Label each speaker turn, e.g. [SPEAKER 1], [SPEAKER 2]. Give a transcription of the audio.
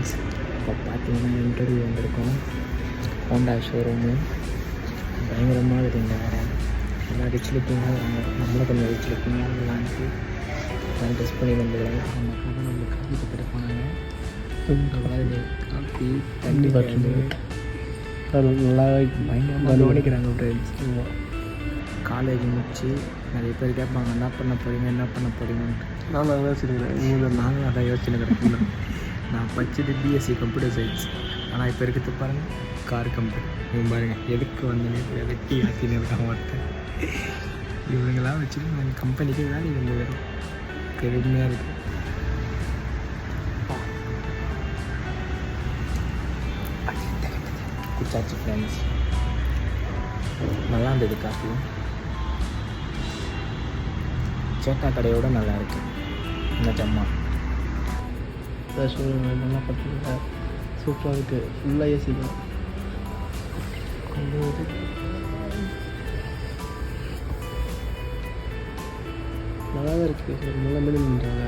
[SPEAKER 1] Friends, இப்போ பார்த்தீங்கன்னா interview வந்திருக்கோம். ஹோண்டா ஷோரூமு பயங்கரமாக இருக்குங்க. எல்லாம் ரிச் லுக்கிங்காக வராங்க. நம்மளும் கொஞ்சம் ரிச் லுக்கிங்காக இருக்கலான்ட்டு நான் டெஸ்ட் பண்ணி வந்துடுறேன். நமக்காக நம்ம காஃபி கற்றுட்டு போனாங்க. காஃபி தண்ணி
[SPEAKER 2] நல்லா
[SPEAKER 1] பயங்கரமாக கவனிக்கிறாங்க ஃப்ரெண்ட்ஸ். காலேஜ் முடிச்சு நிறைய பேர் கேட்பாங்க என்ன பண்ண போகிறீங்கன்ட்டு.
[SPEAKER 2] நான் தான் யோசிச்சுருக்கிறேன்.
[SPEAKER 1] நானும் அதான் யோசிச்சுருக்கிறேன். நான் படித்தது பிஎஸ்சி கம்ப்யூட்டர் சயின்ஸ். ஆனால் இப்போ இருக்கிறது பாருங்கள் கார் கம்பெனி. இவங்க பாருங்கள் எதுக்கு வந்தேன்னு வெட்டி ஆற்றின்னு இருக்கான் ஒருத்தன். இவங்களாம் வச்சுட்டு நாங்கள் கம்பெனிக்கு வேலைக்கு வந்து வரும். பெருமையாக இருக்குது. குச்சாச்சு ஃப்ரெண்ட்ஸ், நல்லா இருந்தது காஃபி. சேட்டா கடையோட நல்லா இருக்கு இந்த ஜம்மா.
[SPEAKER 2] நல்லா பார்த்துருக்கேன். சூப்பராக இருக்குது. ஃபுல்லாக ஏசி தான். நல்லா தான் இருக்குது. நல்லா மெயின்டைன் பண்ணுறாங்க.